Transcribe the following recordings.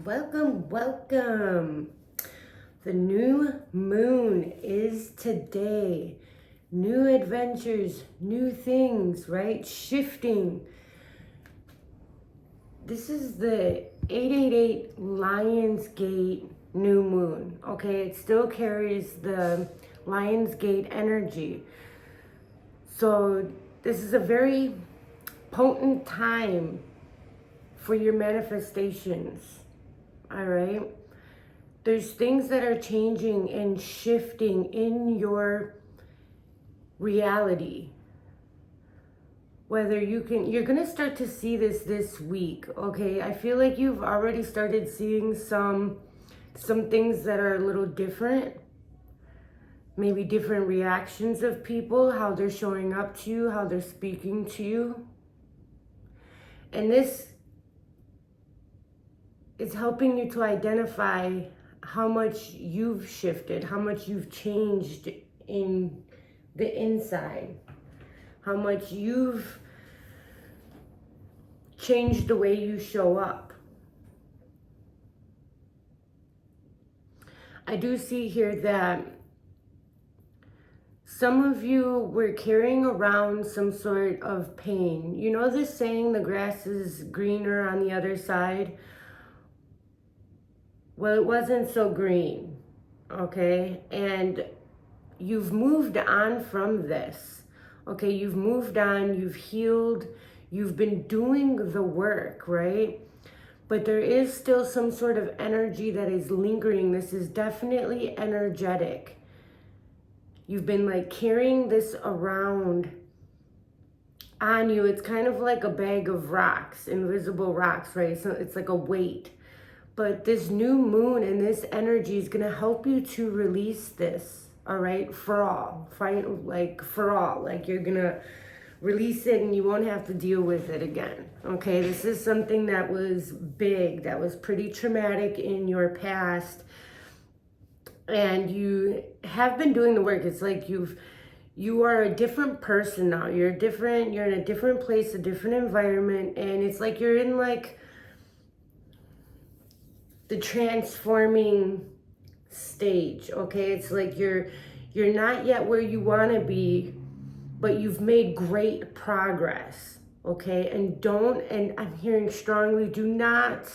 Welcome, welcome. The new moon is today. New adventures, new things, right? Shifting. This is the 888 Lionsgate new moon, okay? It still carries the Lionsgate energy. So this is a very potent time for your manifestations, all right? There's things that are changing and shifting in your reality. Whether you're gonna start to see this week, okay? I feel like you've already started seeing some things that are a little different. Maybe different reactions of people, how they're showing up to you, how they're speaking to you. And this is helping you to identify how much you've shifted, how much you've changed in the inside, how much you've changed the way you show up. I do see here that some of you were carrying around some sort of pain. You know this saying, the grass is greener on the other side? Well, it wasn't so green, okay? And you've moved on from this, okay? You've moved on, you've healed, you've been doing the work, right? But there is still some sort of energy that is lingering. This is definitely energetic. You've been like carrying this around on you. It's kind of like a bag of rocks, invisible rocks, right? So it's like a weight. But this new moon and this energy is going to help you to release this, all right? For all. For all. Like you're going to release it and you won't have to deal with it again, okay? This is something that was big, that was pretty traumatic in your past. And you have been doing the work. It's like you are a different person now. You're in a different place, a different environment. And it's like you're in like the transforming stage, okay? It's like you're not yet where you want to be, but you've made great progress, okay? And I'm hearing strongly, do not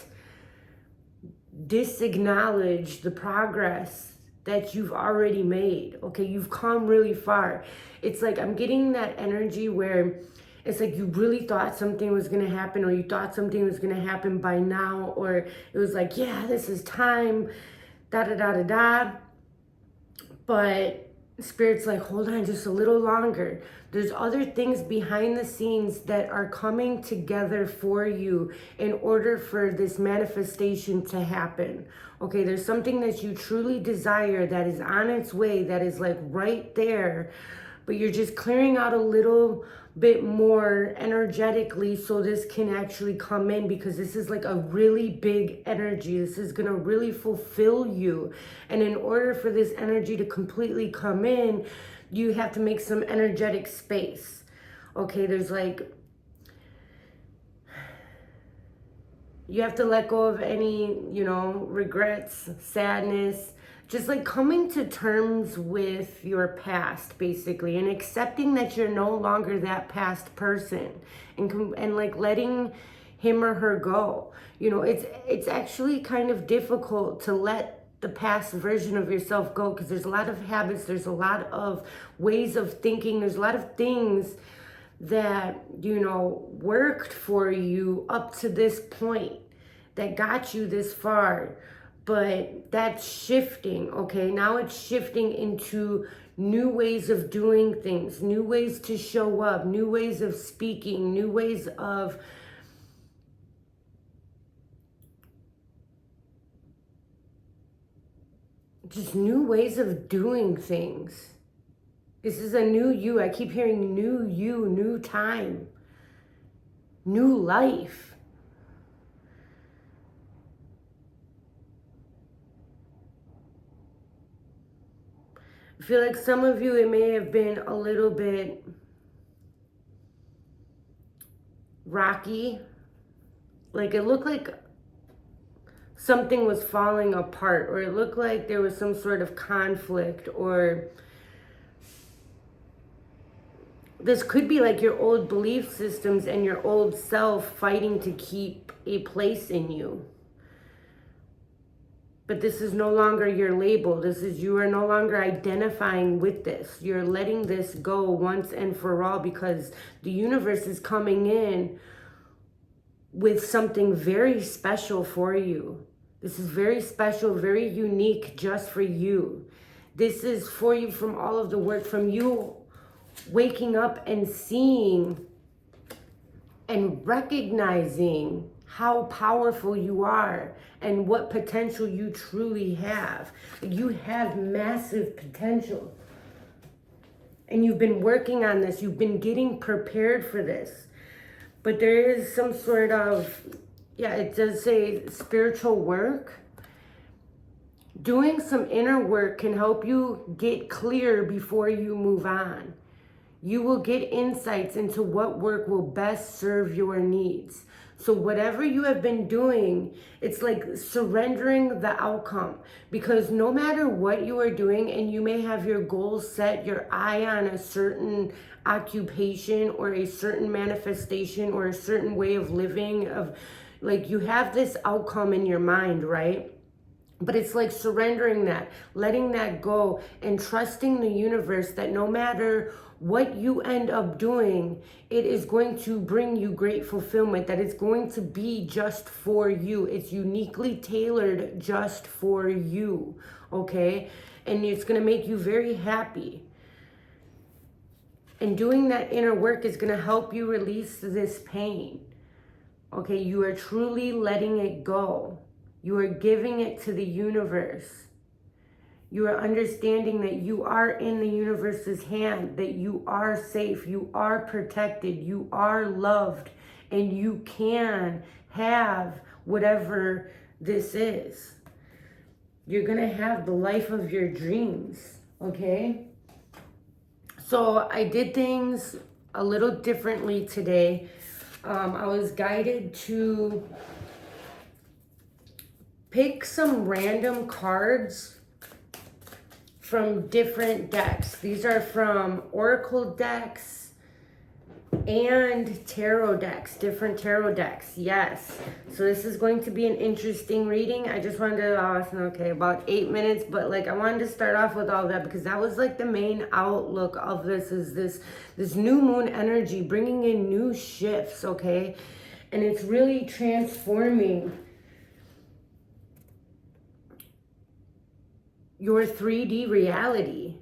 disacknowledge the progress that you've already made, okay? You've come really far. It's like I'm getting that energy where it's like you really thought something was going to happen, or you thought something was going to happen by now, or it was like, yeah, this is time, da da da da da. But Spirit's like, hold on just a little longer. There's other things behind the scenes that are coming together for you in order for this manifestation to happen. Okay, there's something that you truly desire that is on its way, that is like right there, but you're just clearing out a little bit more energetically so this can actually come in, because this is like a really big energy. This is going to really fulfill you. And in order for this energy to completely come in, you have to make some energetic space. Okay, there's like, you have to let go of any, regrets, sadness, just like coming to terms with your past, basically, and accepting that you're no longer that past person, and like letting him or her go. It's actually kind of difficult to let the past version of yourself go, because there's a lot of habits, there's a lot of ways of thinking, there's a lot of things that worked for you up to this point, that got you this far. But that's shifting, okay? Now it's shifting into new ways of doing things, new ways to show up, new ways of speaking, new ways of just new ways of doing things. This is a new you. I keep hearing new you, new time, new life. I feel like some of you, it may have been a little bit rocky. Like it looked like something was falling apart, or it looked like there was some sort of conflict, or this could be like your old belief systems and your old self fighting to keep a place in you. But this is no longer your label. You are no longer identifying with this. You're letting this go once and for all, because the universe is coming in with something very special for you. This is very special, very unique just for you. This is for you from all of the work, from you waking up and seeing and recognizing how powerful you are and what potential you truly have. You have massive potential. And you've been working on this. You've been getting prepared for this. But there is some sort of, it does say spiritual work. Doing some inner work can help you get clear before you move on. You will get insights into what work will best serve your needs. So whatever you have been doing, it's like surrendering the outcome. Because no matter what you are doing, and you may have your goals set, your eye on a certain occupation or a certain manifestation or a certain way of living, of like you have this outcome in your mind, right? But it's like surrendering that, letting that go, and trusting the universe that no matter what you end up doing, it is going to bring you great fulfillment, that it's going to be just for you. It's uniquely tailored just for you, okay? And it's going to make you very happy. And doing that inner work is going to help you release this pain, okay? You are truly letting it go. You are giving it to the universe. You are understanding that you are in the universe's hand, that you are safe, you are protected, you are loved, and you can have whatever this is. You're going to have the life of your dreams, okay? So I did things a little differently today. I was guided to pick some random cards from different decks. These are from Oracle decks and tarot decks, different tarot decks, yes. So this is going to be an interesting reading. I just wanted to, about 8 minutes, but like I wanted to start off with all that because that was like the main outlook of this, is this new moon energy bringing in new shifts, okay? And it's really transforming your 3D reality.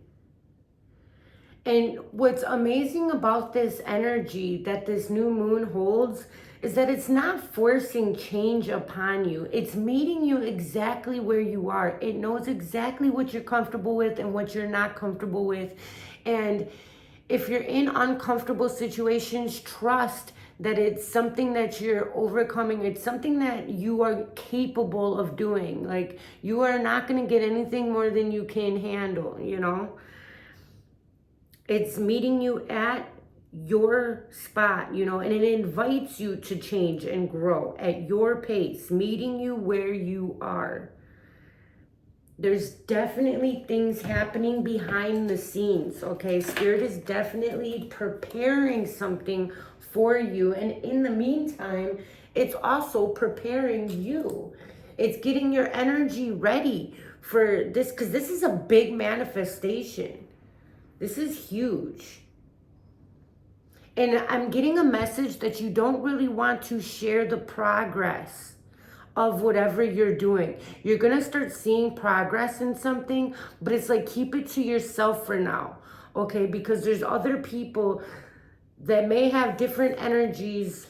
And what's amazing about this energy that this new moon holds is that it's not forcing change upon you. It's meeting you exactly where you are. It knows exactly what you're comfortable with and what you're not comfortable with. And if you're in uncomfortable situations, trust that it's something that you're overcoming. It's something that you are capable of doing. Like, you are not going to get anything more than you can handle, you know? It's meeting you at your spot, you know, and it invites you to change and grow at your pace, meeting you where you are. There's definitely things happening behind the scenes, okay? Spirit is definitely preparing something for you. And in the meantime, it's also preparing you. It's getting your energy ready for this, because this is a big manifestation. This is huge. And I'm getting a message that you don't really want to share the progress of whatever you're doing. You're going to start seeing progress in something, but it's like, keep it to yourself for now, okay? Because there's other people that may have different energies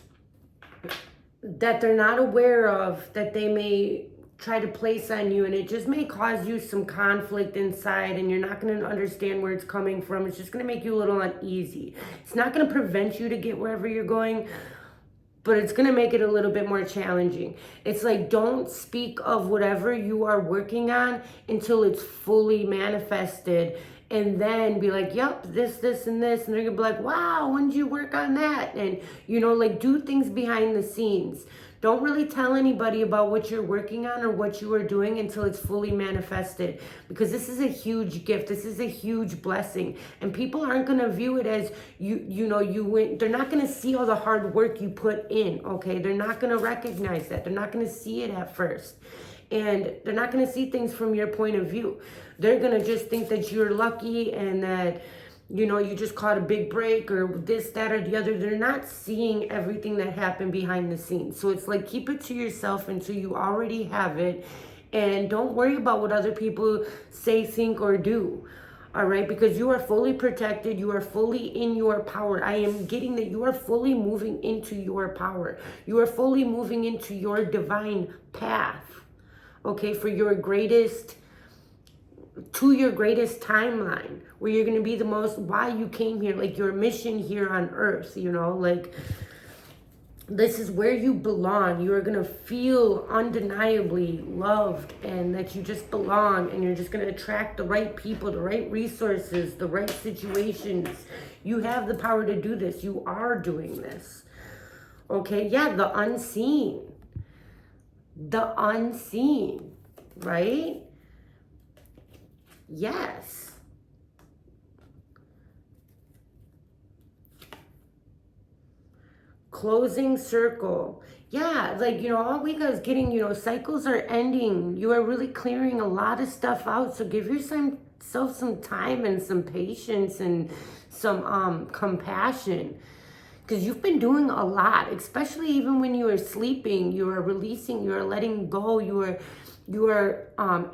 that they're not aware of, that they may try to place on you, and it just may cause you some conflict inside, and you're not going to understand where it's coming from. It's just going to make you a little uneasy. It's not going to prevent you to get wherever you're going, but it's going to make it a little bit more challenging. It's like, don't speak of whatever you are working on until it's fully manifested, and then be like, yep, this, and this. And they're going to be like, wow, when did you work on that? And, you know, like, do things behind the scenes. Don't really tell anybody about what you're working on or what you are doing until it's fully manifested, because this is a huge gift. This is a huge blessing, and people aren't going to view it as you went. They're not going to see all the hard work you put in, okay? They're not going to recognize that. They're not going to see it at first. And they're not going to see things from your point of view. They're going to just think that you're lucky and that, you just caught a big break or this, that, or the other. They're not seeing everything that happened behind the scenes. So it's like, keep it to yourself until you already have it. And don't worry about what other people say, think, or do. All right, because you are fully protected. You are fully in your power. I am getting that you are fully moving into your power. You are fully moving into your divine path. Okay, for your greatest timeline, where you're going to be the most, why you came here, like your mission here on earth, like this is where you belong. You are going to feel undeniably loved and that you just belong, and you're just going to attract the right people, the right resources, the right situations. You have the power to do this. You are doing this. Okay, yeah, the unseen, right? Yes. Closing circle. Yeah, like, all we got is getting, cycles are ending. You are really clearing a lot of stuff out. So give yourself some time and some patience and some compassion. Because you've been doing a lot, especially even when you are sleeping. You are releasing, you are letting go, you are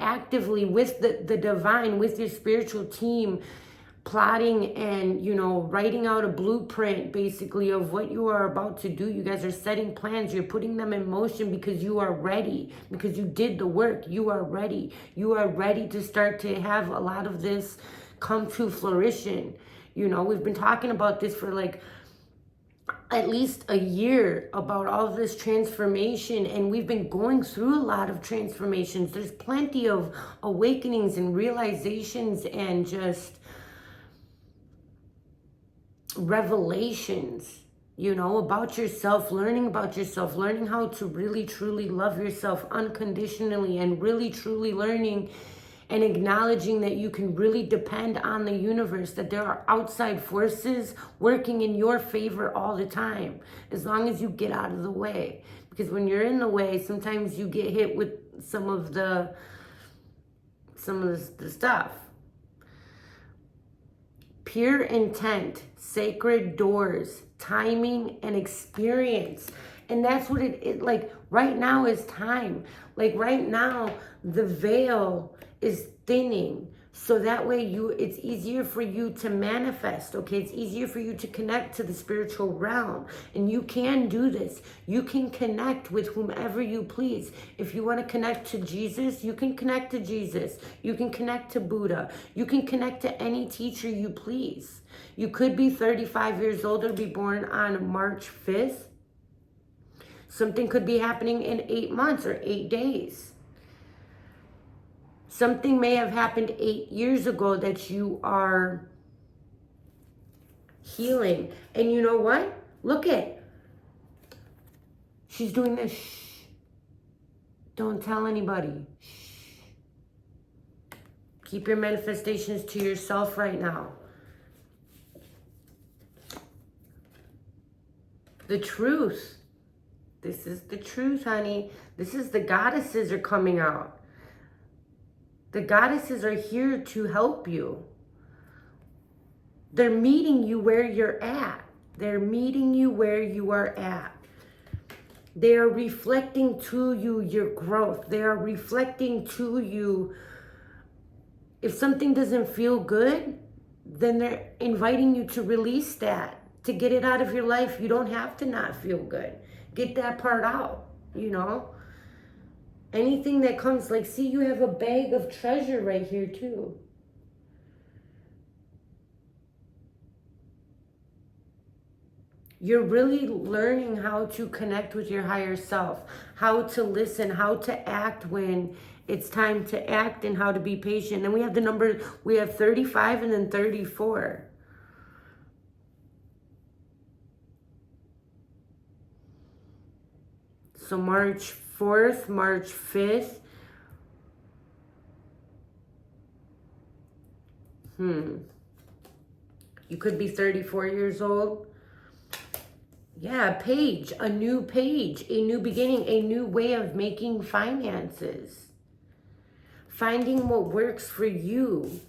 actively with the divine, with your spiritual team, plotting and, writing out a blueprint basically of what you are about to do. You guys are setting plans. You're putting them in motion because you are ready, because you did the work. You are ready. You are ready to start to have a lot of this come to fruition. We've been talking about this for like at least a year, about all this transformation, and we've been going through a lot of transformations. There's plenty of awakenings and realizations and just revelations, about yourself, learning about yourself, learning how to really truly love yourself unconditionally, and really truly learning and acknowledging that you can really depend on the universe, that there are outside forces working in your favor all the time, as long as you get out of the way. Because when you're in the way, sometimes you get hit with some of the stuff. Pure intent, sacred doors, timing, and experience. And that's what it like right now is time. Like right now, the veil is thinning. So that way it's easier for you to manifest, okay? It's easier for you to connect to the spiritual realm. And you can do this. You can connect with whomever you please. If you want to connect to Jesus, you can connect to Jesus. You can connect to Buddha. You can connect to any teacher you please. You could be 35 years old or be born on March 5th. Something could be happening in 8 months or 8 days. Something may have happened 8 years ago that you are healing. And you know what? Look at, she's doing this. Shh. Don't tell anybody. Shh. Keep your manifestations to yourself right now. The truth. This is the truth, honey. This is the goddesses are coming out. The goddesses are here to help you. They're meeting you where you're at. They're meeting you where you are at. They are reflecting to you your growth. They are reflecting to you. If something doesn't feel good, then they're inviting you to release that, to get it out of your life. You don't have to not feel good. Get that part out, Anything that comes, like, see, you have a bag of treasure right here too. You're really learning how to connect with your higher self, how to listen, how to act when it's time to act, and how to be patient. And we have the number, we have 35 and then 34. So March 4th, March 5th. You could be 34 years old. Yeah, page, a new page, a new beginning, a new way of making finances. Finding what works for you.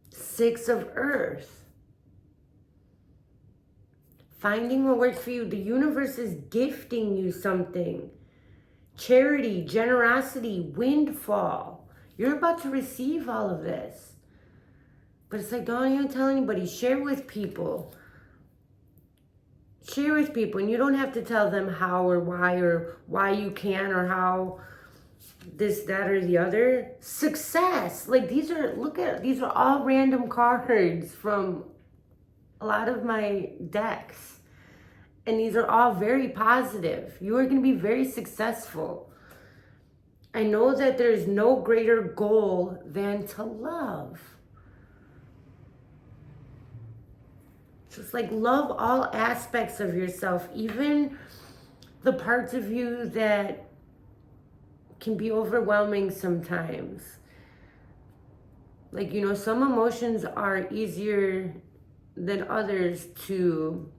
Six of Earth. Finding what works for you. The universe is gifting you something. Charity, generosity, windfall. You're about to receive all of this. But it's like, don't even tell anybody. Share with people. Share with people. And you don't have to tell them how or why you can or how this, that, or the other. Success. Like these are all random cards from a lot of my decks. And these are all very positive. You are going to be very successful. I know that there's no greater goal than to love. Just like love all aspects of yourself, even the parts of you that can be overwhelming sometimes. Like, you know, some emotions are easier than others to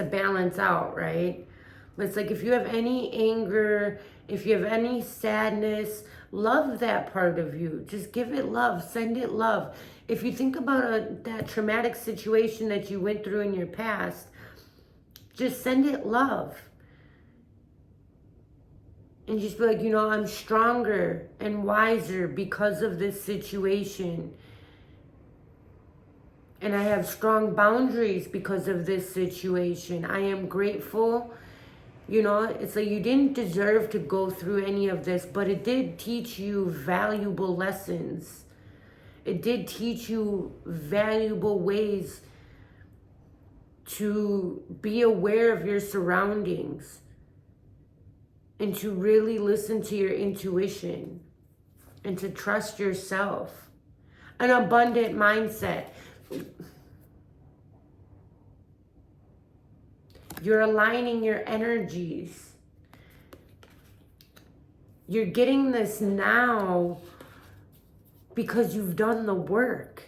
balance out, right? But it's like if you have any anger, if you have any sadness, love that part of you. Just give it love, send it love. If you think about that traumatic situation that you went through in your past, just send it love. And just be like, you know, I'm stronger and wiser because of this situation. And I have strong boundaries because of this situation. I am grateful. You know, it's like you didn't deserve to go through any of this, but it did teach you valuable lessons. It did teach you valuable ways to be aware of your surroundings and to really listen to your intuition and to trust yourself. An abundant mindset. You're aligning your energies. You're getting this now because you've done the work.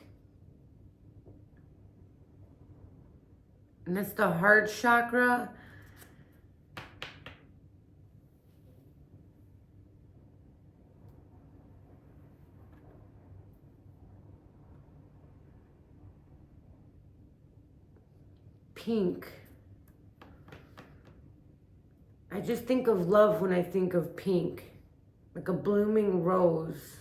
And that's the heart chakra. Pink. I just think of love when I think of pink, like a blooming rose.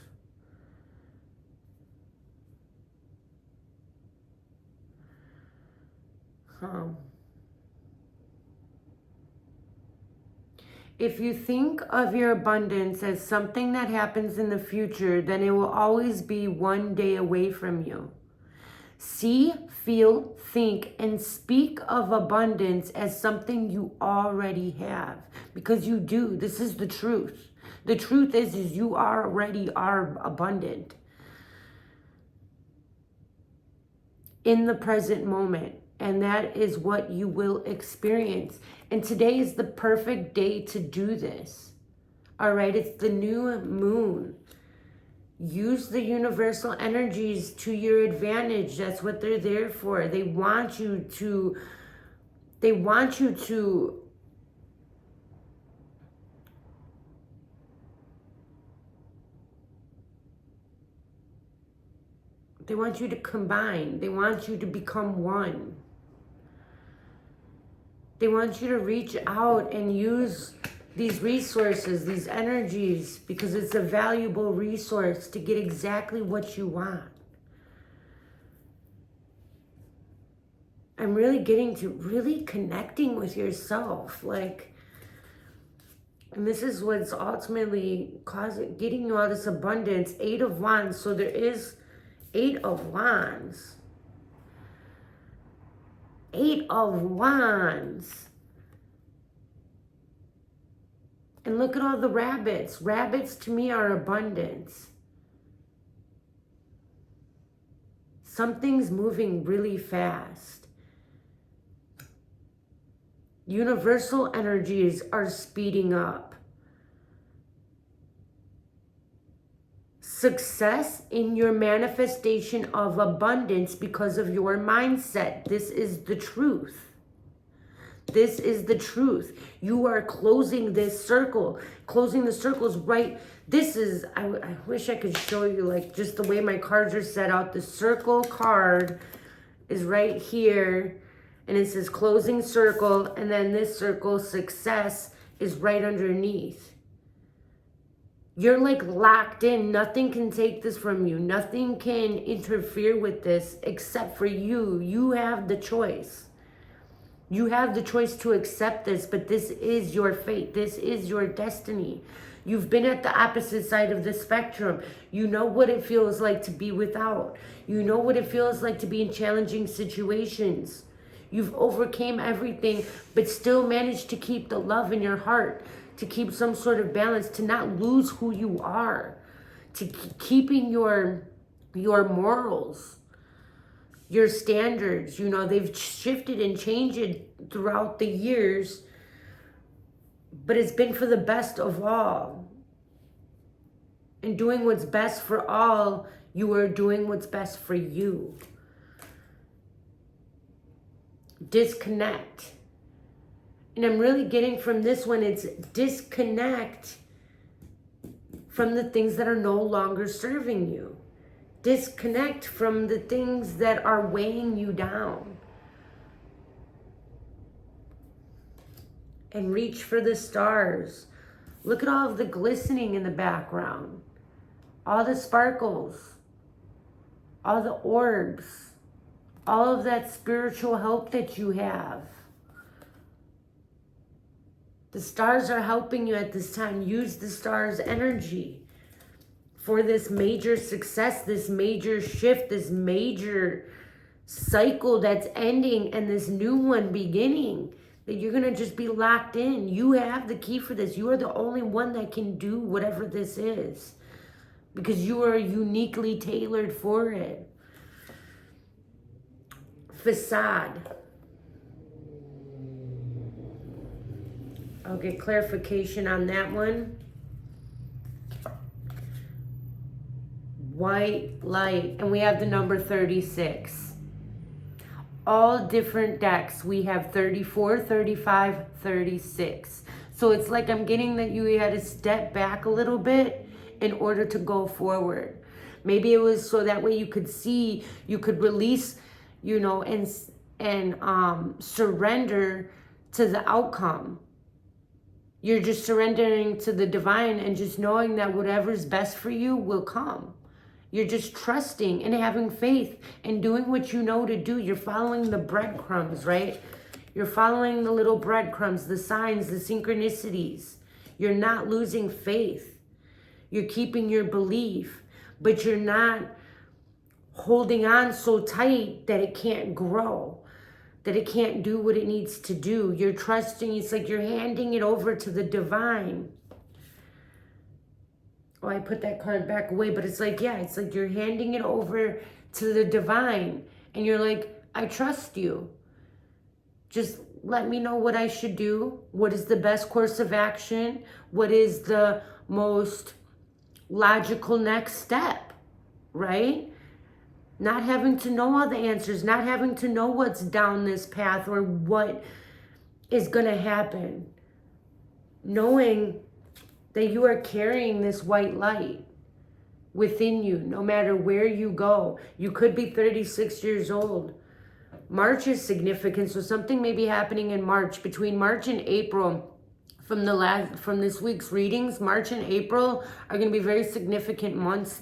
If you think of your abundance as something that happens in the future, then it will always be one day away from you. See, feel, think, and speak of abundance as something you already have. Because you do. This is the truth. The truth is you already are abundant. In the present moment. And that is what you will experience. And today is the perfect day to do this. All right, it's the new moon. Use the universal energies to your advantage. That's what they're there for. They want you to They want you to combine. They want you to become one. They want you to reach out and use these resources, these energies, because it's a valuable resource to get exactly what you want. I'm really getting to really connecting with yourself, like, and this is what's ultimately getting you all this abundance. 8 of Wands. So there is 8 of Wands. 8 of Wands. And look at all the rabbits. Rabbits to me are abundance. Something's moving really fast. Universal energies are speeding up. Success in your manifestation of abundance because of your mindset. This is the truth. This is the truth. You are closing this circle. Closing the circles right. This is, I wish I could show you like just the way my cards are set out. The circle card is right here. And it says closing circle. And then this circle, success, is right underneath. You're like locked in. Nothing can take this from you. Nothing can interfere with this except for you. You have the choice. You have the choice to accept this, but this is your fate. This is your destiny. You've been at the opposite side of the spectrum. You know what it feels like to be without. You know what it feels like to be in challenging situations. You've overcame everything, but still managed to keep the love in your heart, to keep some sort of balance, to not lose who you are, to keeping your morals, your standards. You know, they've shifted and changed throughout the years, but it's been for the best of all. And doing what's best for all, you are doing what's best for you. Disconnect. And I'm really getting from this one, it's disconnect from the things that are no longer serving you. Disconnect from the things that are weighing you down. And reach for the stars. Look at all of the glistening in the background. All the sparkles. All the orbs. All of that spiritual help that you have. The stars are helping you at this time. Use the stars' energy for this major success, this major shift, this major cycle that's ending and this new one beginning. That you're going to just be locked in. You have the key for this. You are the only one that can do whatever this is. Because you are uniquely tailored for it. Facade. I'll get clarification on that one. White light. And we have the number 36. All different decks. We have 34, 35, 36. So it's like I'm getting that you had to step back a little bit in order to go forward. Maybe it was so that way you could see, you could release, you know, and surrender to the outcome. You're just surrendering to the divine and just knowing that whatever's best for you will come. You're just trusting and having faith and doing what you know to do. You're following the breadcrumbs, right? You're following the little breadcrumbs, the signs, the synchronicities. You're not losing faith. You're keeping your belief, but you're not holding on so tight that it can't grow, that it can't do what it needs to do. You're trusting. It's like you're handing it over to the divine. Oh, I put that card back away, but it's like, yeah, it's like you're handing it over to the divine. And you're like, I trust you. Just let me know what I should do. What is the best course of action? What is the most logical next step, right? Not having to know all the answers, not having to know what's down this path or what is going to happen. Knowing that you are carrying this white light within you, no matter where you go. You could be 36 years old. March is significant, so something may be happening in March. Between March and April, from this week's readings, March and April are going to be very significant months.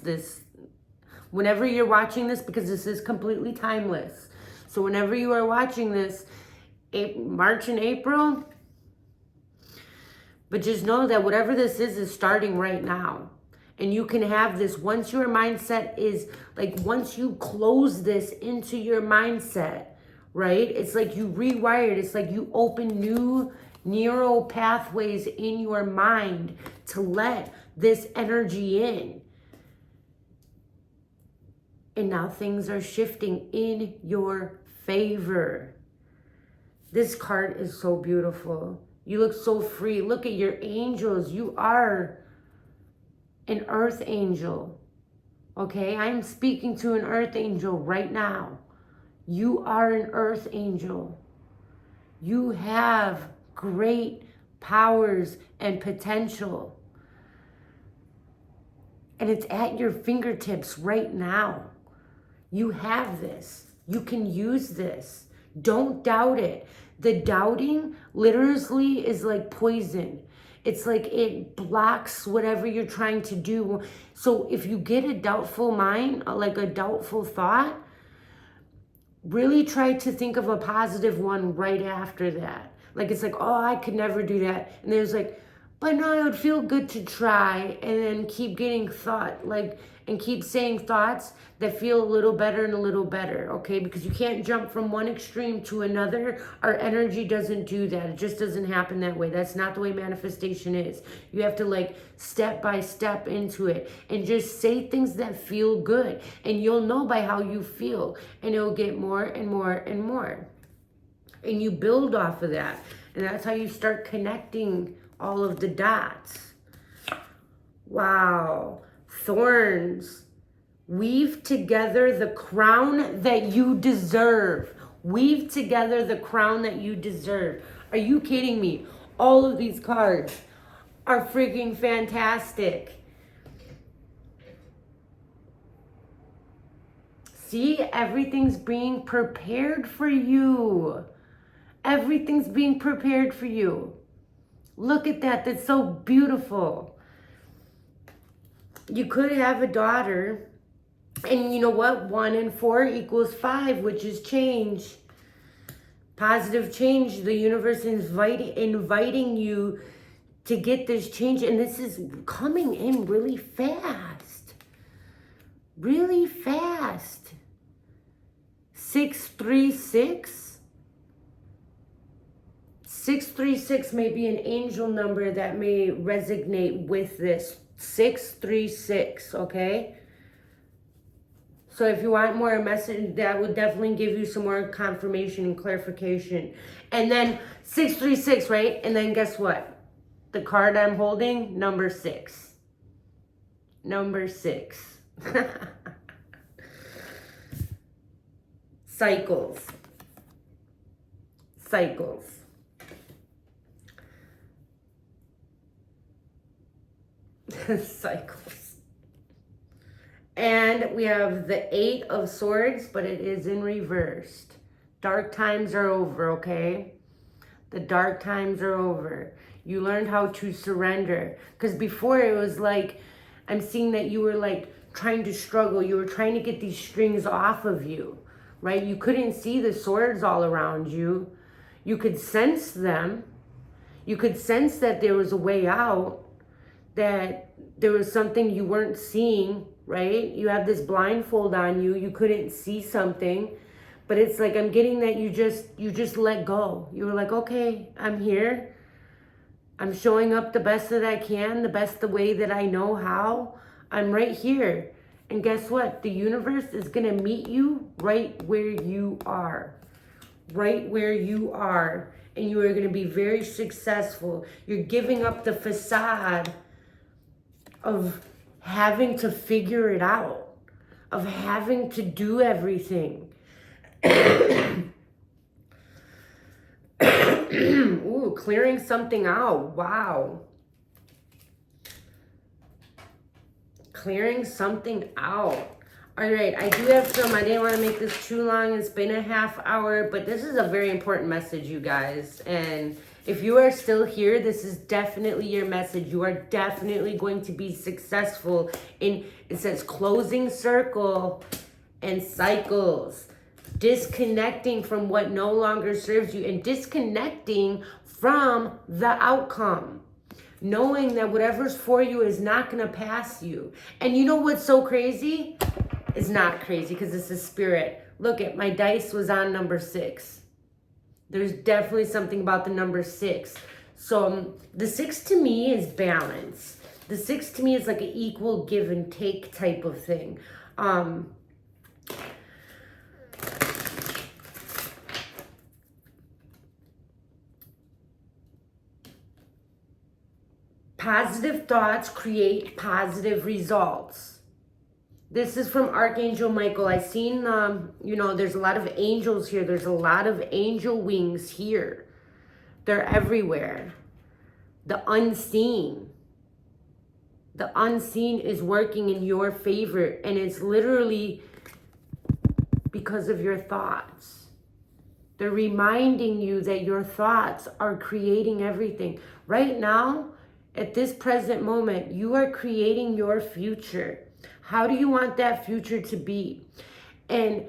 Whenever you're watching this, because this is completely timeless. So whenever you are watching this, March and April. But just know that whatever this is starting right now. And you can have this once your mindset is, like, once you close this into your mindset, right? It's like you rewired. It's like you open new neural pathways in your mind to let this energy in. And now things are shifting in your favor. This card is so beautiful. You look so free. Look at your angels. You are an earth angel. Okay, I'm speaking to an earth angel right now. You are an earth angel. You have great powers and potential. And it's at your fingertips right now. You have this. You can use this. Don't doubt it. The doubting literally is like poison. It's like it blocks whatever you're trying to do. So if you get a doubtful mind, like a doubtful thought, really try to think of a positive one right after that. Like it's like, oh, I could never do that. And there's like, but no, it would feel good to try. And then keep getting thought, like, and keep saying thoughts that feel a little better and a little better, okay? Because you can't jump from one extreme to another. Our energy doesn't do that. It just doesn't happen that way. That's not the way manifestation is. You have to like step by step into it and just say things that feel good. And you'll know by how you feel. And it'll get more and more and more. And you build off of that. And that's how you start connecting all of the dots. Wow. Thorns. Weave together the crown that you deserve. Weave together the crown that you deserve. Are you kidding me? All of these cards are freaking fantastic. See, everything's being prepared for you. Everything's being prepared for you. Look at that. That's so beautiful. You could have a daughter. And you know what? 1 and 4 equals 5, which is change. Positive change. The universe is inviting you to get this change. And this is coming in really fast. Really fast. 636. 636 may be an angel number that may resonate with this. 636, okay? So if you want more message, that would definitely give you some more confirmation and clarification. And then 636, right? And then guess what? The card I'm holding, number 6. Number 6. Cycles. Cycles. Cycles. And we have the 8 of Swords, but it is in reversed. Dark times are over, okay? The dark times are over. You learned how to surrender. Because before it was like, I'm seeing that you were like trying to struggle. You were trying to get these strings off of you, right? You couldn't see the swords all around you. You could sense them. You could sense that there was a way out, that there was something you weren't seeing, right? You have this blindfold on you. You couldn't see something. But it's like, I'm getting that you just let go. You were like, okay, I'm here. I'm showing up the best that I can, the way that I know how. I'm right here. And guess what? The universe is going to meet you right where you are. Right where you are. And you are going to be very successful. You're giving up the facade of having to figure it out, of having to do everything. Ooh, clearing something out. Wow. Clearing something out. All right, I do have some. I didn't want to make this too long. It's been a half hour, but this is a very important message, you guys. And if you are still here, this is definitely your message. You are definitely going to be successful in, it says, closing circle and cycles. Disconnecting from what no longer serves you and disconnecting from the outcome. Knowing that whatever's for you is not going to pass you. And you know what's so crazy? It's not crazy because this is spirit. Look at my dice was on number 6. There's definitely something about the number 6. So the 6 to me is balance. The 6 to me is like an equal give and take type of thing. Positive thoughts create positive results. This is from Archangel Michael. I seen, there's a lot of angels here. There's a lot of angel wings here. They're everywhere. The unseen. The unseen is working in your favor, and it's literally because of your thoughts. They're reminding you that your thoughts are creating everything. Right now, at this present moment, you are creating your future. How do you want that future to be? And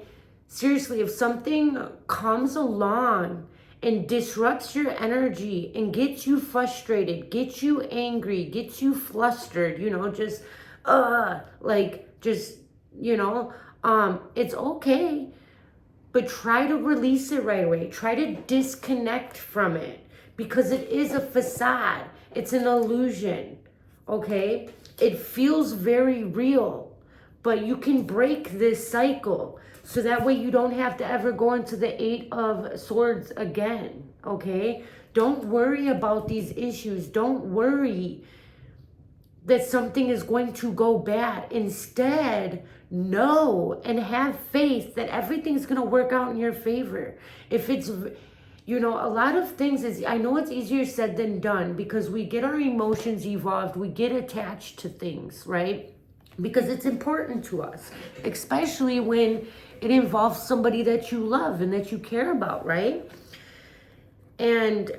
seriously, if something comes along and disrupts your energy and gets you frustrated, gets you angry, gets you flustered, it's okay. But try to release it right away. Try to disconnect from it, because it is a facade. It's an illusion, okay? It feels very real, but you can break this cycle so that way you don't have to ever go into the Eight of Swords again, okay? Don't worry about these issues. Don't worry that something is going to go bad. Instead, know and have faith that everything's going to work out in your favor. If it's, a lot of things is, I know it's easier said than done, because we get our emotions evolved, we get attached to things, right? Because it's important to us, especially when it involves somebody that you love and that you care about, right? And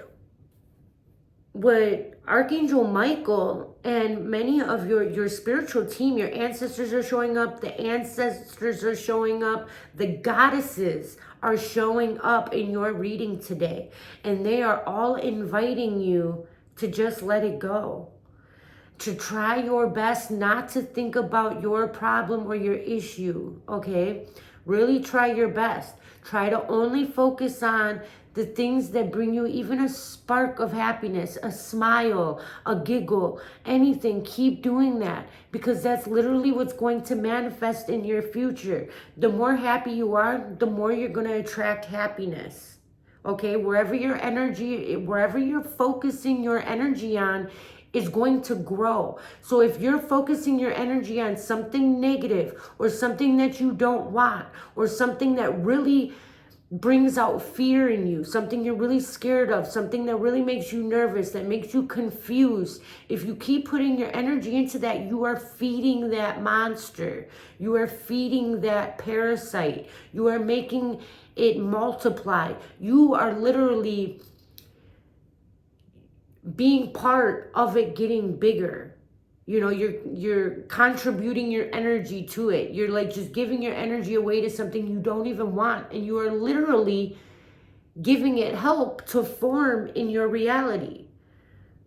what Archangel Michael and many of your spiritual team, your ancestors are showing up, the ancestors are showing up, the goddesses are showing up in your reading today. And they are all inviting you to just let it go. To try your best not to think about your problem or your issue, okay? Really try your best. Try to only focus on the things that bring you even a spark of happiness, a smile, a giggle, anything. Keep doing that, because that's literally what's going to manifest in your future. The more happy you are, the more you're going to attract happiness. Okay, wherever you're focusing your energy on is going to grow. So if you're focusing your energy on something negative or something that you don't want or something that really brings out fear in you, something you're really scared of, something that really makes you nervous, that makes you confused, if you keep putting your energy into that, you are feeding that monster. You are feeding that parasite. You are making it multiply. You are literally being part of it getting bigger. You're contributing your energy to it. You're like just giving your energy away to something you don't even want, and you are literally giving it help to form in your reality.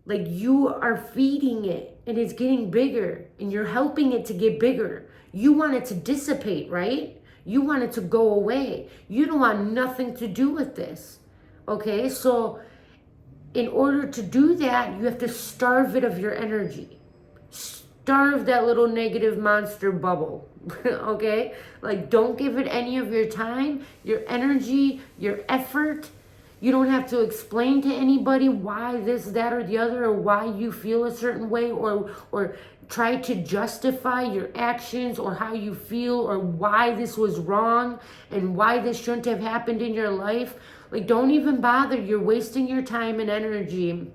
Like, you are feeding it and it's getting bigger, and you're helping it to get bigger. You want it to dissipate, right? You want it to go away. You don't want nothing to do with this. Okay, so in order to do that, you have to starve it of your energy. Starve that little negative monster bubble, okay? Like, don't give it any of your time, your energy, your effort. You don't have to explain to anybody why this, that, or the other, or why you feel a certain way, or try to justify your actions or how you feel or why this was wrong and why this shouldn't have happened in your life. Like, don't even bother. You're wasting your time and energy.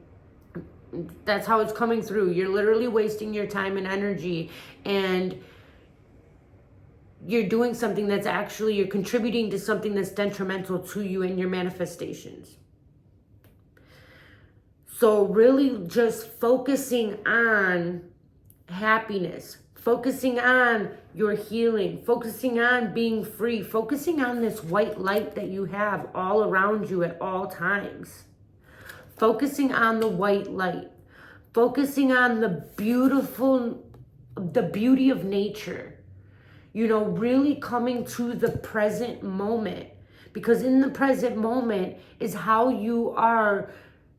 That's how it's coming through. You're literally wasting your time and energy, and you're doing something that's actually, you're contributing to something that's detrimental to you and your manifestations. So really just focusing on happiness, focusing on your healing, focusing on being free, focusing on this white light that you have all around you at all times. Focusing on the white light, focusing on the beauty of nature, really coming to the present moment, because in the present moment is how you are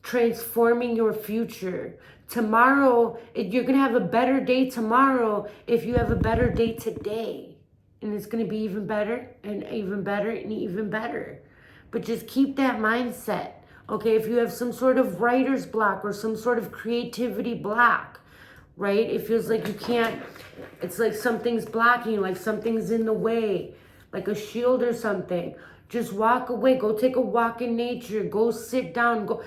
transforming your future. Tomorrow, you're going to have a better day tomorrow if you have a better day today. And it's going to be even better and even better and even better. But just keep that mindset Okay, if you have some sort of writer's block or some sort of creativity block, right? It feels like you can't, it's like something's blocking you, like something's in the way, like a shield or something. Just walk away, go take a walk in nature, go sit down, go,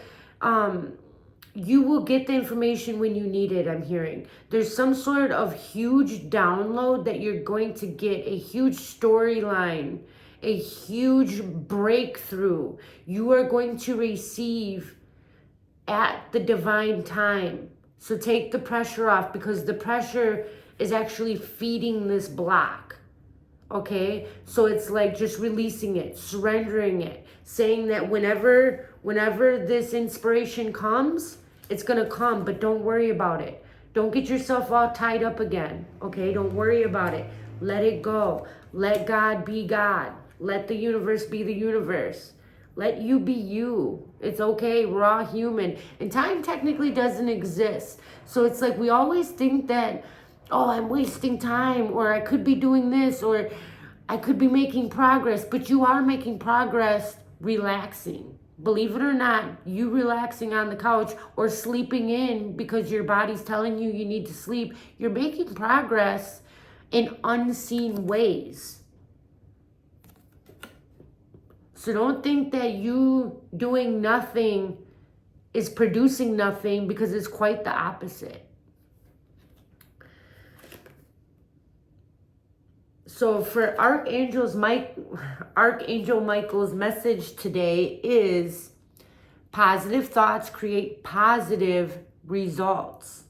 you will get the information when you need it, I'm hearing. There's some sort of huge download that you're going to get, a huge storyline, a huge breakthrough. You are going to receive at the divine time. So take the pressure off, because the pressure is actually feeding this block. Okay? So it's like just releasing it, surrendering it, saying that whenever this inspiration comes, it's going to come, but don't worry about it. Don't get yourself all tied up again. Okay? Don't worry about it. Let it go. Let God be God. Let the universe be the universe. Let you be you. It's okay. We're all human. And time technically doesn't exist. So it's like we always think that, oh, I'm wasting time, or I could be doing this, or I could be making progress. But you are making progress relaxing. Believe it or not, you relaxing on the couch or sleeping in because your body's telling you you need to sleep, you're making progress in unseen ways. So don't think that you doing nothing is producing nothing, because it's quite the opposite. So for Archangel Michael's message today is positive thoughts create positive results.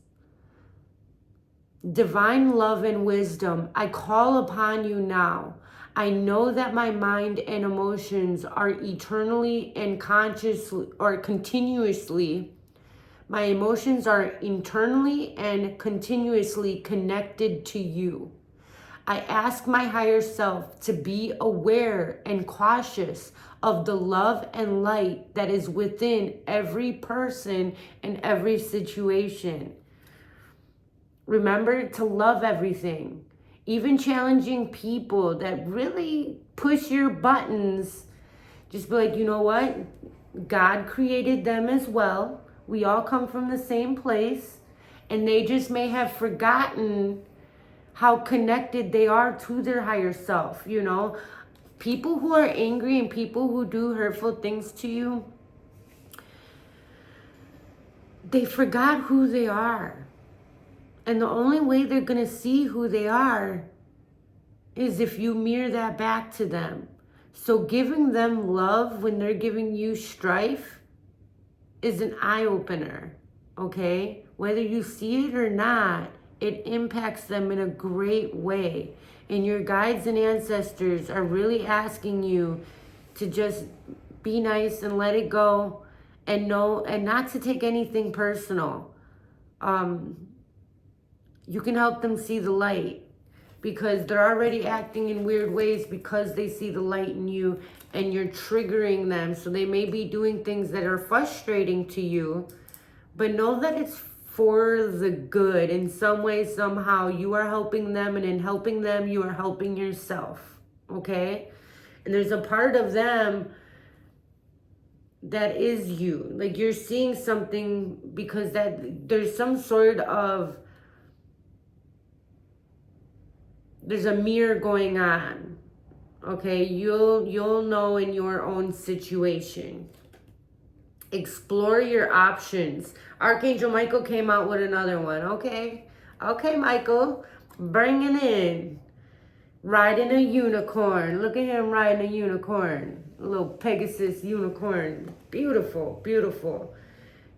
Divine love and wisdom, I call upon you now. I know that my mind and emotions are eternally and consciously or continuously, my emotions are internally and continuously connected to you. I ask my higher self to be aware and cautious of the love and light that is within every person and every situation. Remember to love everything. Even challenging people that really push your buttons, just be like, you know what? God created them as well. We all come from the same place, and they just may have forgotten how connected they are to their higher self, you know? People who are angry and people who do hurtful things to you, they forgot who they are. And the only way they're going to see who they are is if you mirror that back to them. So giving them love when they're giving you strife is an eye-opener, okay? Whether you see it or not, it impacts them in a great way. And your guides and ancestors are really asking you to just be nice and let it go, and know, and not to take anything personal. You can help them see the light, because they're already acting in weird ways because they see the light in you and you're triggering them. So they may be doing things that are frustrating to you, but know that it's for the good. In some way, somehow, you are helping them, and in helping them, you are helping yourself, okay? And there's a part of them that is you. Like, you're seeing something because that there's some sort of, there's a mirror going on, okay? You'll know in your own situation. Explore your options. Archangel Michael came out with another one, okay? Okay, Michael, bring it in. Riding a unicorn. Look at him riding a unicorn. A little Pegasus unicorn. Beautiful, beautiful.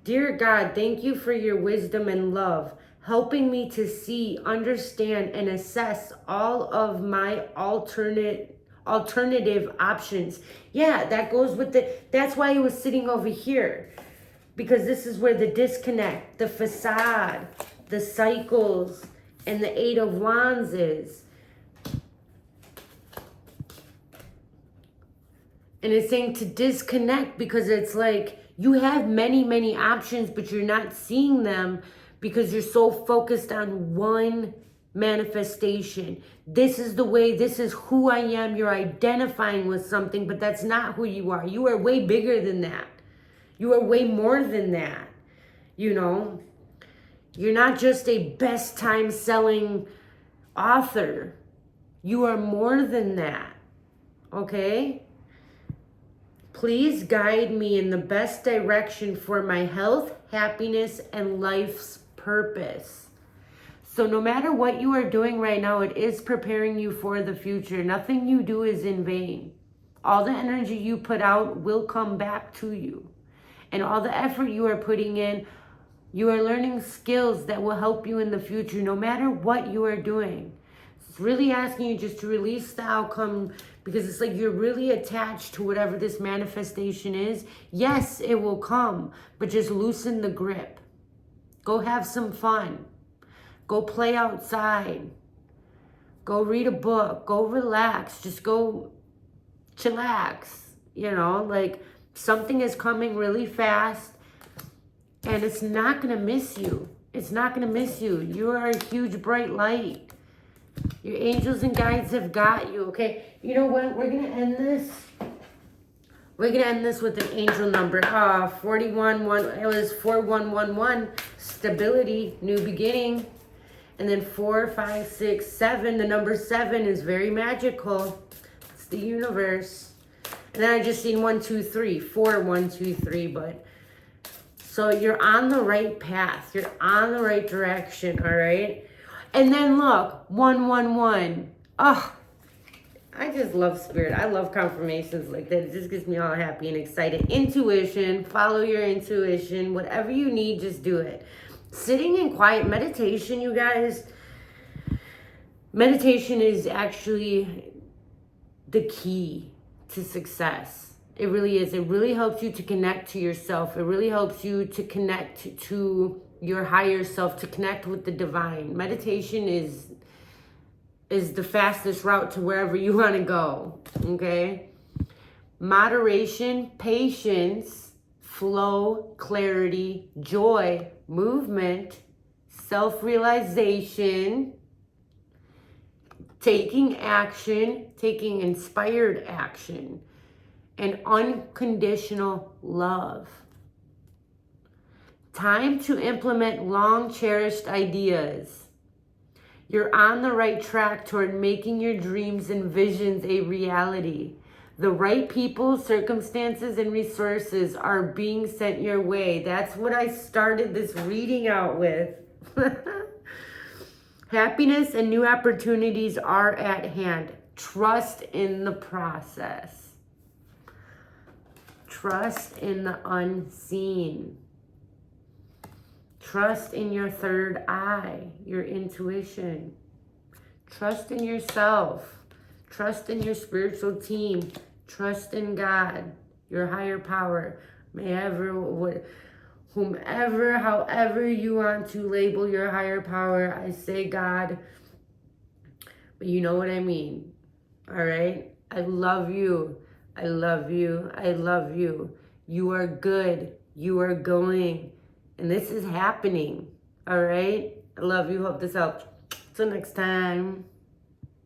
Dear God, thank you for your wisdom and love, helping me to see, understand, and assess all of my alternative options. Yeah, that goes with that's why he was sitting over here, because this is where the disconnect, the facade, the cycles, and the Eight of Wands is. And it's saying to disconnect, because it's like you have many, many options, but you're not seeing them because you're so focused on one manifestation. This is the way, this is who I am. You're identifying with something, but that's not who you are. You are way bigger than that. You are way more than that. You know, you're not just a best time selling author. You are more than that. Okay? Please guide me in the best direction for my health, happiness, and life's purpose. So no matter what you are doing right now, it is preparing you for the future. Nothing you do is in vain. All the energy you put out will come back to you. And all the effort you are putting in, you are learning skills that will help you in the future, no matter what you are doing. It's really asking you just to release the outcome, because it's like you're really attached to whatever this manifestation is. Yes, it will come, but just loosen the grip. Go have some fun. Go play outside. Go read a book. Go relax. Just go chillax. You know, like something is coming really fast and it's not going to miss you. It's not going to miss you. You are a huge bright light. Your angels and guides have got you, okay? You know what? We're going to end this. We're going to end this with an angel number. 41, it was 4111, stability, new beginning. And then 4, 5, 6, 7. The number 7 is very magical. It's the universe. And then I just seen 1, 2, 3. 4, 1, 2, 3. But so you're on the right path. You're on the right direction, all right? And then look, 1, 1, 1. Oh, I just love spirit. I love confirmations like that. It just gets me all happy and excited. Intuition, follow your intuition. Whatever you need, just do it. Sitting in quiet meditation, you guys. Meditation is actually the key to success. It really is. It really helps you to connect to yourself. It really helps you to connect to your higher self, to connect with the divine. Meditation is the fastest route to wherever you want to go, okay? Moderation, patience, flow, clarity, joy, movement, self-realization, taking action, taking inspired action, and unconditional love. Time to implement long-cherished ideas. You're on the right track toward making your dreams and visions a reality. The right people, circumstances, and resources are being sent your way. That's what I started this reading out with. Happiness and new opportunities are at hand. Trust in the process. Trust in the unseen. Trust in your third eye, your intuition. Trust in yourself. Trust in your spiritual team. Trust in God, your higher power. Whomever, however you want to label your higher power, I say God, but you know what I mean. All right? I love you. I love you. I love you. You are good. You are going. And this is happening. All right? I love you. Hope this helped. Till next time.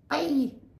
Bye.